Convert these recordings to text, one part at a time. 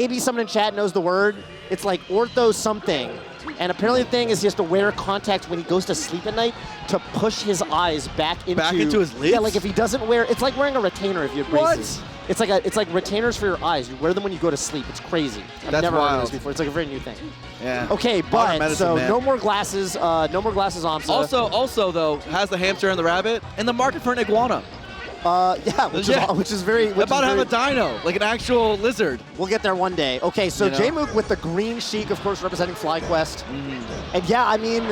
maybe someone in chat knows the word. It's like ortho something. And apparently the thing is he has to wear contacts when he goes to sleep at night to push his eyes back into his lids? Yeah, like if he doesn't wear, it's like wearing a retainer if you have braces. It's like retainers for your eyes. You wear them when you go to sleep. It's crazy. I've never heard of this before. It's like a very new thing. Yeah. Okay, but medicine, no more glasses. No more glasses, aMSa. Also though, has the hamster and the rabbit in the market for an iguana. Yeah, which is very... About to have a dino, like an actual lizard. We'll get there one day. Okay, so Jmook with the green Sheik, of course, representing FlyQuest. And yeah, I mean,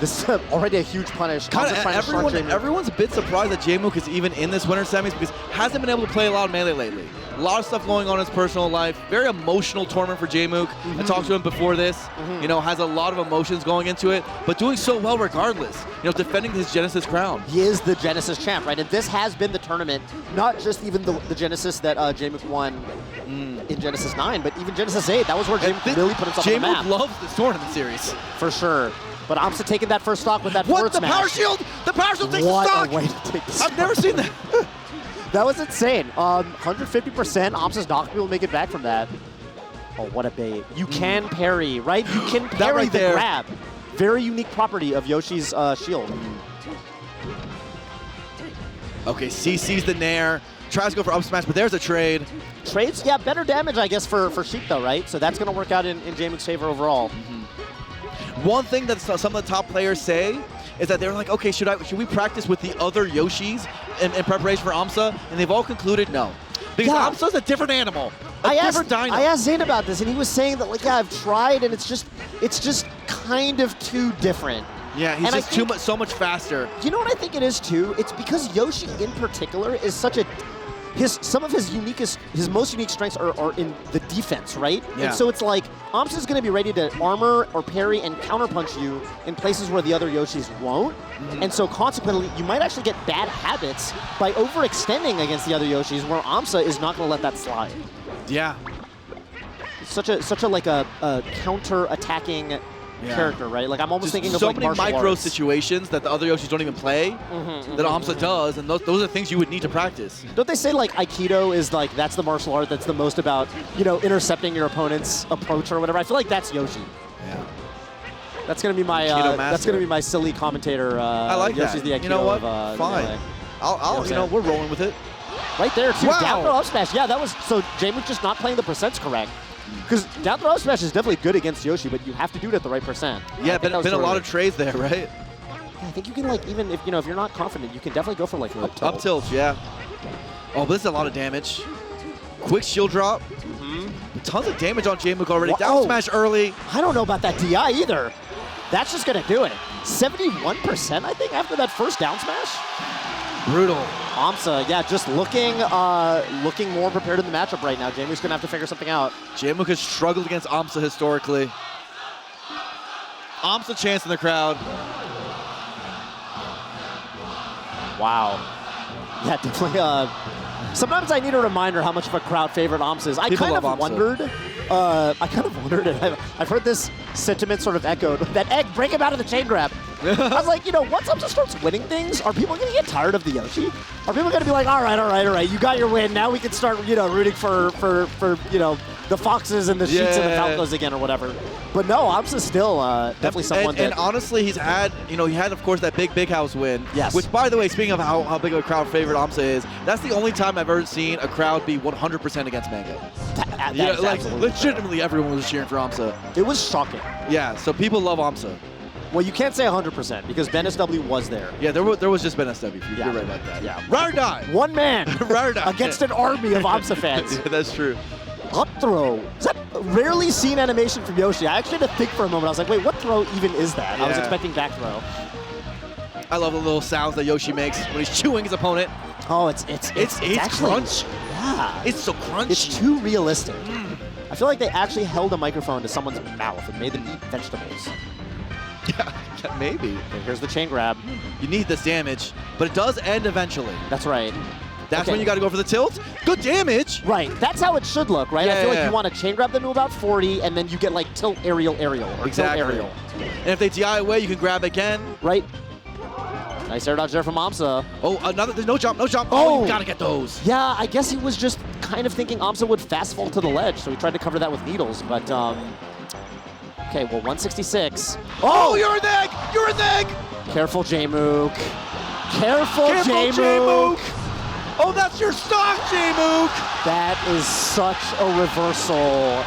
this is already a huge punish. Everyone's a bit surprised that Jmook is even in this winter semis because hasn't been able to play a lot of Melee lately. A lot of stuff going on in his personal life. Very emotional tournament for Jmook. I talked to him before this. You know, has a lot of emotions going into it, but doing so well regardless. You know, defending his Genesis crown. He is the Genesis champ, right? And this has been the tournament, not just even the Genesis that Jmook won in Genesis 9, but even Genesis 8. That was where Jmook really put himself on the map. Jmook loves this tournament series. For sure. But aMSa taking that first stock with that forward smash. Power shield! The power shield takes the stock! What a way to take the stock. I've never seen that. That was insane. 150%. aMSa's not going to be able to make it back from that. Oh, what a bait. You can parry, right? You can parry the grab. Very unique property of Yoshi's shield. Okay, CC's the nair. Tries to go for up smash, but there's a trade. Trades, yeah, better damage, I guess, for Sheik, though, right? So that's going to work out in Jmook's favor overall. One thing that some of the top players say is that they're like, okay, should we practice with the other Yoshis in preparation for aMSa? And they've all concluded no. Because aMSa's a different animal. I asked Zane about this, and he was saying that, like, yeah, I've tried, and it's just kind of too different. Yeah, he's just so much faster. You know what I think it is, too? It's because Yoshi, in particular, is such a... Some of his most unique strengths are in the defense, right? Yeah. And so it's like, aMSa's going to be ready to armor or parry and counterpunch you in places where the other Yoshis won't. And so consequently, you might actually get bad habits by overextending against the other Yoshis, where aMSa is not going to let that slide. Yeah. It's such a like a counter-attacking character, right? Like, I'm almost thinking of like martial arts. So many micro situations that the other Yoshis don't even play that aMSa does, and those are things you would need to practice. Don't they say, like, Aikido is, like, that's the martial art that's the most about, you know, intercepting your opponent's approach or whatever? I feel like that's Yoshi. Yeah. That's gonna be my silly commentator. I like Yoshi's that. the Aikido. You know what? Of, fine. We're rolling with it. Right there, too. Wow. Down throw up smash. Yeah, that was, so Jmook just not playing the percents correct. Because down throw up smash is definitely good against Yoshi, but you have to do it at the right percent. Yeah, been a lot of trades there, right? Yeah, I think you can, like, even if if you're not confident, you can definitely go for like up tilt, yeah. Oh, but this is a lot of damage. Quick shield drop. Tons of damage on Jmook already. Down smash early. I don't know about that DI either. That's just gonna do it. 71%, I think, after that first down smash. Brutal. aMSa, yeah, just looking more prepared in the matchup right now. Jmook's gonna have to figure something out. Jmook has struggled against aMSa historically. aMSa chance in the crowd. Wow. Yeah, definitely. Sometimes I need a reminder how much of a crowd favorite aMSa is. I kind of wondered, and I've heard this sentiment sort of echoed, that Egg, break him out of the chain grab. I was like, once aMSa starts winning things, are people going to get tired of the Yoshi? Are people going to be like, all right, you got your win, now we can start, rooting for the Foxes and the Sheiks and the Falcos again or whatever. But no, aMSa's still definitely someone and honestly, he's had, he had, of course, that big house win. Yes. Which, by the way, speaking of how big of a crowd favorite aMSa is, that's the only time I've ever seen a crowd be 100% against Mango. Like, legitimately everyone was cheering for aMSa. It was shocking. Yeah, so people love aMSa. Well, you can't say 100% because Ben SW was there. Yeah, there was just Ben SW. You're right about that. Yeah. Ride or die. One man Ride or die. against an army of aMSa fans. Yeah, that's true. Up throw. Is that a rarely seen animation from Yoshi? I actually had to think for a moment. I was like, wait, what throw even is that? Yeah. I was expecting back throw. I love the little sounds that Yoshi makes when he's chewing his opponent. Oh, it's actually crunch. Yeah. It's so crunchy. It's too realistic. I feel like they actually held a microphone to someone's mouth and made them eat vegetables. Yeah, maybe. Okay, here's the chain grab. You need this damage, but it does end eventually. That's right. That's when you got to go for the tilt. Good damage. Right. That's how it should look, right? Yeah, I feel like you want to chain grab them to about 40, and then you get like tilt aerial or exactly. tilt aerial. And if they DI away, you can grab again. Right. Nice air dodge there from aMSa. Oh, another, there's no jump, no jump. Oh, you gotta get those. Yeah, I guess he was just kind of thinking aMSa would fast fall to the ledge, so he tried to cover that with needles, but, okay, well, 166. Oh, you're in the egg! You're in the egg! Careful, Jmook. Careful, Jmook. Oh, that's your stock, Jmook! That is such a reversal.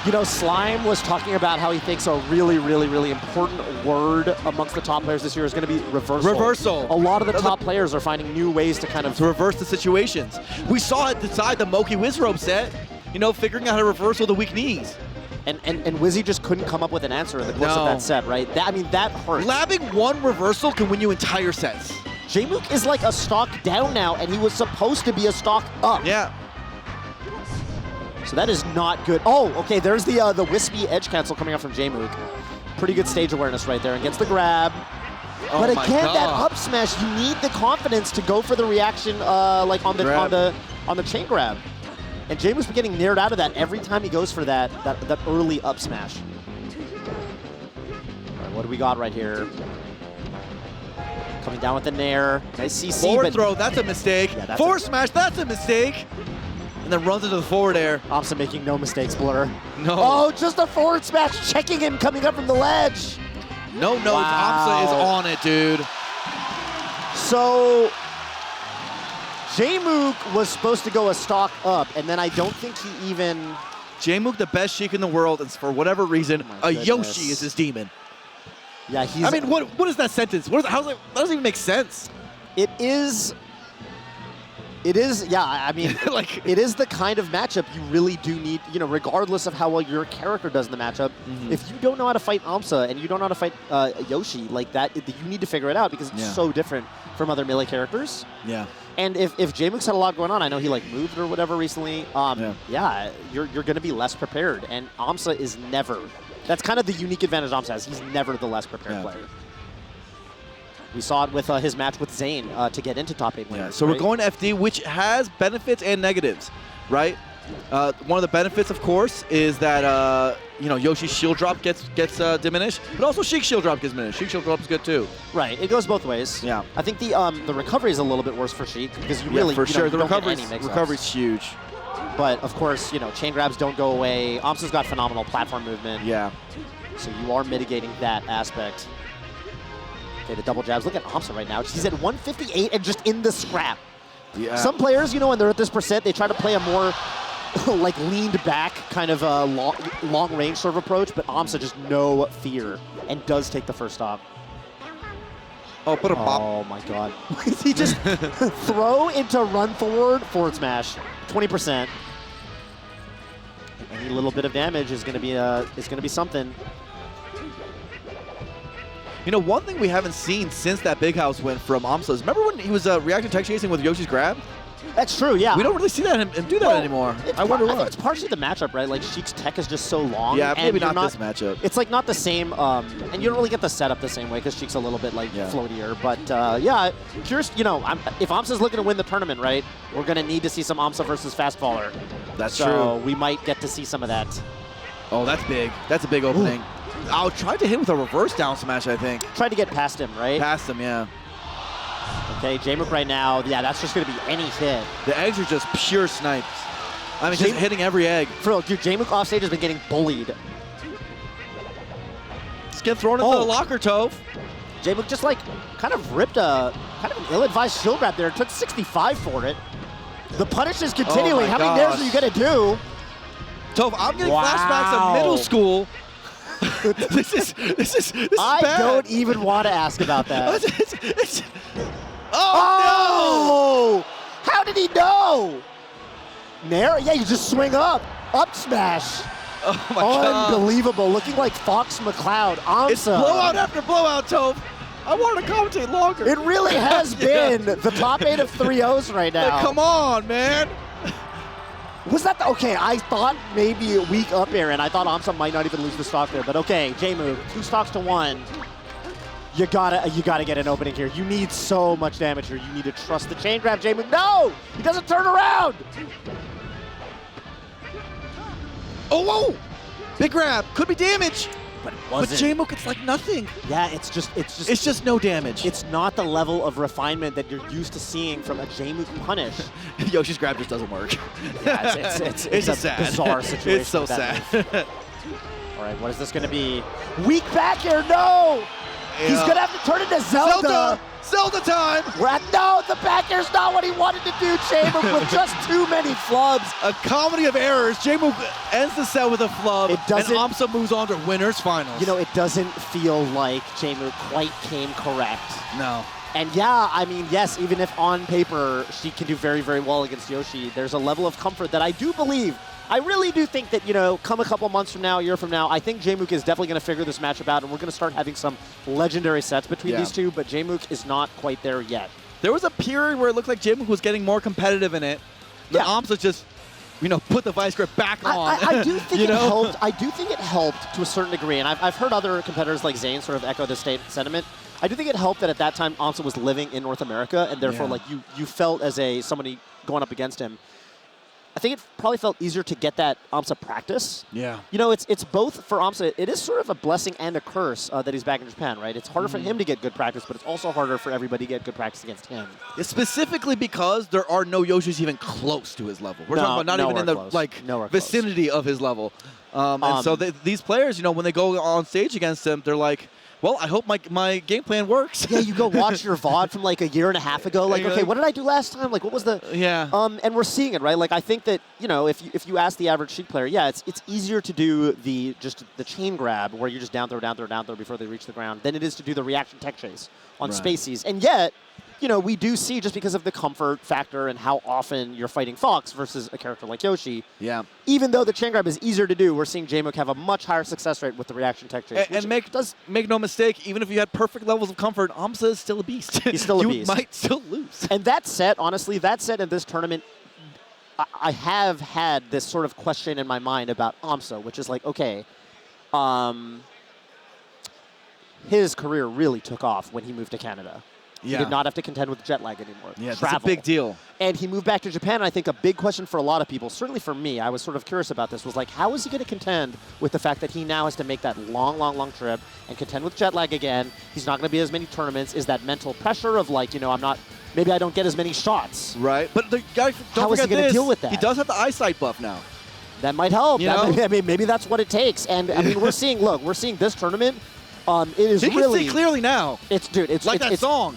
You know, Slime was talking about how he thinks a really, really, really important word amongst the top players this year is going to be reversal. Reversal. A lot of the top players are finding new ways to kind of... to reverse the situations. We saw it decide the Moki Wizrobe set, you know, figuring out how to reversal the weak knees. And Wizzy just couldn't come up with an answer in the course of that set, right? That, I mean, that hurts. Labbing one reversal can win you entire sets. Jmook is like a stock down now, and he was supposed to be a stock up. Yeah. So that is not good. Oh, okay, there's the wispy edge cancel coming up from Jmook. Pretty good stage awareness right there, and gets the grab. Oh but my again, God. that up smash, you need the confidence to go for the reaction, like on the chain grab. And Jmook's been getting nared out of that every time he goes for that early up smash. All right, what do we got right here? Coming down with the nair. Nice CC. Forward throw, that's a mistake. Yeah, Forward smash, that's a mistake. And then runs into the forward air. aMSa making no mistakes, Blur. No. Oh, just a forward smash, checking him coming up from the ledge. No notes, aMSa is on it, dude. So, Jmook was supposed to go a stock up, and then I don't think he even... Jmook, the best Sheik in the world, and for whatever reason, a Yoshi is his demon. Yeah, he's... I mean, what is that sentence? That doesn't even make sense. It is, yeah, I mean, like, it is the kind of matchup you really do need, you know, regardless of how well your character does in the matchup. If you don't know how to fight aMSa and you don't know how to fight Yoshi like that, you need to figure it out because it's so different from other melee characters. Yeah. And if Jmook's had a lot going on, I know he like moved or whatever recently, yeah, you're going to be less prepared. And aMSa is never, that's kind of the unique advantage aMSa has. He's never the less prepared player. We saw it with his match with Zayn to get into top 8 winners. So we're going to FD, which has benefits and negatives, right? One of the benefits, of course, is that you know, Yoshi's shield drop gets diminished, but also Sheik's shield drop gets diminished. Sheik's shield drop is good too. Right, it goes both ways. Yeah, I think the recovery is a little bit worse for Sheik because you really for sure the recovery's huge. But of course, you know, chain grabs don't go away. aMSa's got phenomenal platform movement. Yeah. So you are mitigating that aspect. Okay, the double jabs. Look at aMSa right now. She's at 158 and just in the scrap. Yeah. Some players, you know, when they're at this percent, they try to play a more like leaned back kind of a long range sort of approach, but aMSa just no fear and does take the first stop. Oh, put a bop. Oh my God. He just throw into run forward smash, 20%. Any little bit of damage is going to be something. You know, one thing we haven't seen since that Big House win from aMSa is, remember when he was reacting tech chasing with Yoshi's grab? That's true, yeah. We don't really see that him do that anymore. I wonder why. I think it's partially the matchup, right? Like, Sheik's tech is just so long. Yeah, maybe and not this matchup. It's like not the same, and you don't really get the setup the same way because Sheik's a little bit like floatier. But yeah, curious, you know, if aMSa's looking to win the tournament, right, we're going to need to see some aMSa versus Fast Faller. That's true. So we might get to see some of that. Oh, that's big. That's a big opening. I'll try to hit with a reverse down smash, I think. Tried to get past him, right? Past him, yeah. Okay, Jmook right now, yeah, that's just going to be any hit. The eggs are just pure snipes. I mean, just hitting every egg. For real, dude, Jmook offstage has been getting bullied. Just get thrown into the locker, Tove. Jmook just like kind of ripped an ill-advised shield grab there. It took 65 for it. The punish is continuing. How many nairs are you going to do? Tove, I'm getting flashbacks of middle school. This is I bad. don't even want to ask about that. Oh, no! How did he know? Nair? Yeah, you just swing up. Up smash. Oh my God. Unbelievable. Looking like Fox McCloud. aMSa. It's blowout after blowout, Tove. I wanted to commentate longer. It really has been the top 8 of 3-0s right now. Like, come on, man. Was that okay? I thought maybe a weak up air, and I thought aMSa might not even lose the stock there. But okay, Jmook, 2 stocks to 1. You gotta get an opening here. You need so much damage here. You need to trust the chain grab, Jmook. No! He doesn't turn around! Oh, whoa! Big grab. Could be damage. but it But wasn't. Jmook, it's like nothing. Yeah, it's just no damage. It's not the level of refinement that you're used to seeing from a Jmook punish. Yoshi's grab just doesn't work. Yeah, it's a sad. bizarre situation. It's so with that sad. move. All right, what is this going to be? Weak back air, no! Yeah. He's going to have to turn into Zelda. Zelda time! No, the back air's not what he wanted to do, Jmook, with just too many flubs. A comedy of errors. Jmook ends the set with a flub, It doesn't- and aMSa moves on to winners finals. You know, it doesn't feel like Jmook quite came correct. No. And yeah, I mean, yes, even if on paper she can do very, very well against Yoshi, there's a level of comfort that I do believe. I really do think that, you know, come a couple months from now, a year from now, I think Jmook is definitely going to figure this matchup out, and we're going to start having some legendary sets between these two, but Jmook is not quite there yet. There was a period where it looked like Jmook was getting more competitive in it. But aMSa just, you know, put the vice grip back on. I do think it helped. I do think it helped to a certain degree, and I've heard other competitors like Zane sort of echo the sentiment. I do think it helped that at that time aMSa was living in North America, and therefore, like you felt as somebody going up against him. I think it probably felt easier to get that aMSa practice. Yeah. You know, it's both for aMSa. It is sort of a blessing and a curse that he's back in Japan, right? It's harder for him to get good practice, but it's also harder for everybody to get good practice against him. It's specifically because there are no Yoshis even close to his level. We're talking about not even in the vicinity of his level. And so these players, you know, when they go on stage against him, they're like, well, I hope my game plan works. Yeah, you go watch your VOD from like a year and a half ago. Like, okay, what did I do last time? Like, what was the... Yeah. And we're seeing it, right? Like, I think that, you know, if you ask the average Sheik player, yeah, it's easier to do the chain grab where you just down throw before they reach the ground than it is to do the reaction tech chase on spacies. And yet, you know, we do see, just because of the comfort factor and how often you're fighting Fox versus a character like Yoshi, even though the chain grab is easier to do, we're seeing Jmook have a much higher success rate with the reaction tech chase. And make no mistake, even if you had perfect levels of comfort, aMSa is still a beast. He's still a beast. You might still lose. And that set, honestly, in this tournament, I have had this sort of question in my mind about aMSa, which is like, okay, his career really took off when he moved to Canada. He did not have to contend with jet lag anymore. Yeah, that's a big deal. And he moved back to Japan, and I think a big question for a lot of people, certainly for me, I was sort of curious about this, was like, how is he going to contend with the fact that he now has to make that long, long, long trip and contend with jet lag again? He's not going to be as many tournaments. Is that mental pressure of like, you know, maybe I don't get as many shots. Right. But the guy, how is he going to deal with that? He does have the eyesight buff now. That might help. I mean, maybe that's what it takes. And I mean, we're seeing this tournament. It is you really. You can see clearly now. It's like that song.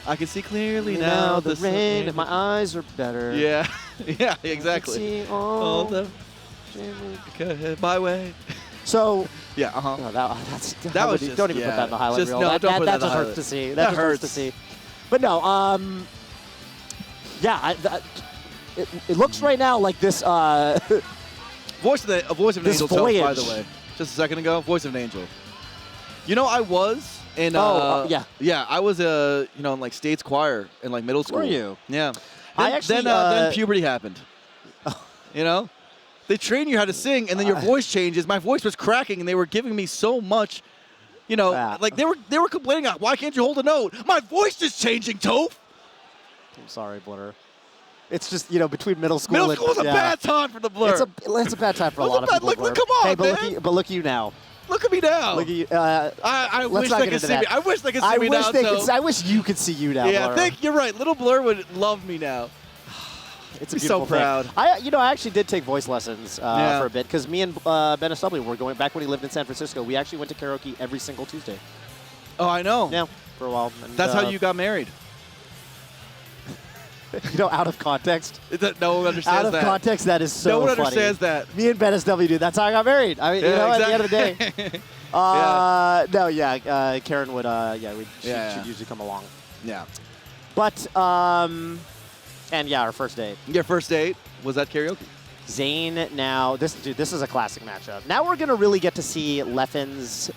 I can see clearly now the rain, and my eyes are better. Yeah, yeah, exactly. I can see all the my way. So yeah, no, that was just, don't even put that in the highlight reel. No, that just hurts to see. That just hurts to see. But no, it looks right now like this. Voice of an Angel. Voyage. By the way, just a second ago, Voice of an Angel. You know, I was. And yeah, I was in like State's choir in like middle school. Were you? Yeah. Then puberty happened. You know, they train you how to sing, and then your voice changes. My voice was cracking, and they were giving me so much. You know, like they were complaining, why can't you hold a note? My voice is changing, Toph. I'm sorry, Blur. It's just, you know, between middle school. Middle school is a bad time for the Blur. It's a bad time for a lot of people. Look, come on, man. But look at you now. Look at me now. Look at you. I wish they could see me. I wish they could see me now. I wish you could see you now. Yeah, Blur. you're right. Little Blur would love me now. It's a beautiful so proud. thing. I actually did take voice lessons for a bit because me and Ben Estubly were going back when he lived in San Francisco. We actually went to karaoke every single Tuesday. Oh, I know. Yeah, for a while. And, that's how you got married. You know, out of context. No one understands that. Out of context, that is so funny. No one understands that. Me and Ben Estubly, dude. That's how I got married. I mean, at the end of the day. Karen would, she'd usually come along. Yeah. But, and yeah, our first date. Your first date was at karaoke. Zane now, this is a classic matchup. Now we're going to really get to see Leffen's,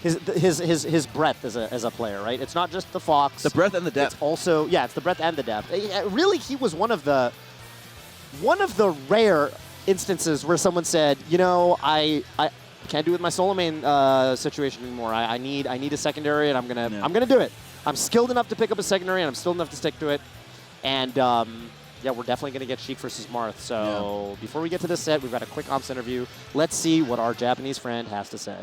his breadth as a player, right? It's not just the Fox. The breadth and the depth. It's also, it's the breadth and the depth. Really, he was one of the rare instances where someone said, you know, I can't do it with my solo main situation anymore. I need a secondary, and I'm gonna do it. I'm skilled enough to pick up a secondary, and I'm skilled enough to stick to it. And yeah, we're definitely going to get Sheik versus Marth. So before we get to this set, we've got a quick aMSa interview. Let's see what our Japanese friend has to say.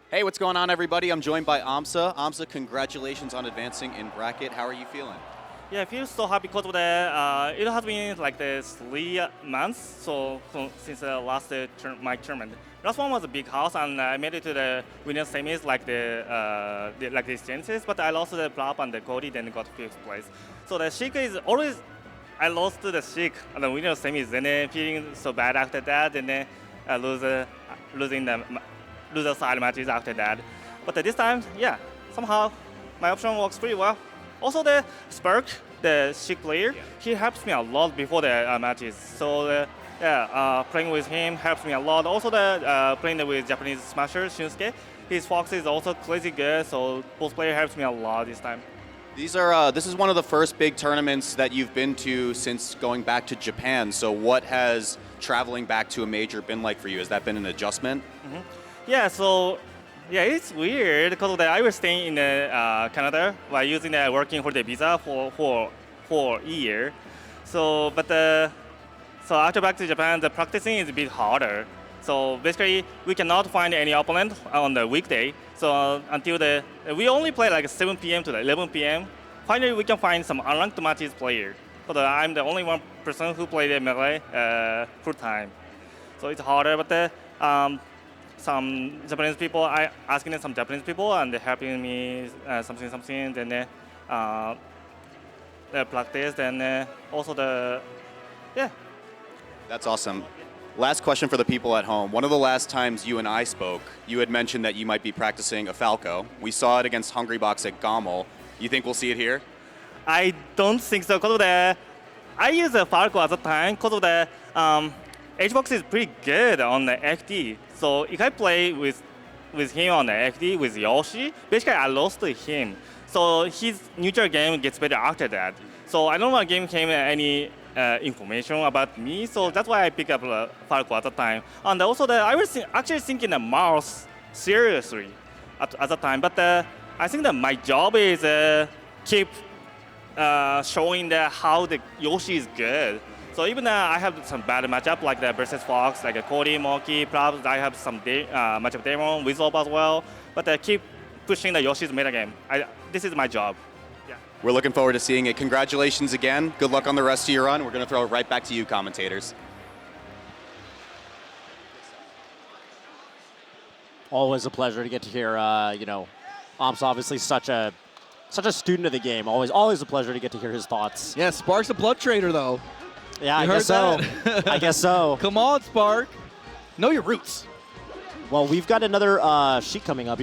Hey, what's going on, everybody? I'm joined by aMSa. aMSa, congratulations on advancing in bracket. How are you feeling? Yeah, I feel so happy because of the, it has been like the 3 months since the last my tournament. Last one was a big house, and I made it to the winners semis like the exchanges, but I lost the Plop and the Cody, then got 5th place. So the Sheik is always, I lost to the Sheik and the winners semis, and then feeling so bad after that, and then losing the loser side matches after that. But this time, yeah, somehow my option works pretty well. Also, the Spark, the Sheik player, he helps me a lot before the matches. So, playing with him helps me a lot. Also, playing with Japanese smasher Shunsuke, his fox is also crazy good. So, both players helps me a lot this time. These are this is one of the first big tournaments that you've been to since going back to Japan. So, what has traveling back to a major been like for you? Has that been an adjustment? Yeah. So. Yeah, it's weird because I was staying in Canada while using working for the visa for a year. So, so after back to Japan, the practicing is a bit harder. So basically, we cannot find any opponent on the weekday. So until we only play like 7 p.m. to 11 p.m. Finally, we can find some unranked matches player. So I'm the only one person who play the melee full time. So it's harder, but some Japanese people, I asking some Japanese people, and they're helping me something. Then the practice, then also yeah. That's awesome. Last question for the people at home. One of the last times you and I spoke, you had mentioned that you might be practicing a Falco. We saw it against Hungrybox at Gommel. You think we'll see it here? I don't think so, because of I use a Falco at the time, because of the Jmook is pretty good on the FD. So if I play with him on the FD with Yoshi, basically I lost to him. So his neutral game gets better after that. So I don't want to give him any information about me. So that's why I pick up Falco at the time. And also I was actually thinking the mouse seriously at the time. But I think that my job is keep showing how the Yoshi is good. So even I have some bad matchup like the versus Fox, like a Cody, Monkey, perhaps I have some matchup Demon, Wizop as well. But I keep pushing the Yoshi's meta game. This is my job. Yeah. We're looking forward to seeing it. Congratulations again. Good luck on the rest of your run. We're going to throw it right back to you, commentators. Always a pleasure to get to hear, aMSa obviously such a student of the game. Always a pleasure to get to hear his thoughts. Yeah, Spark's a blood trader, though. Yeah, I guess so. I guess so. Come on, Spark. Know your roots. Well, we've got another Sheik coming up.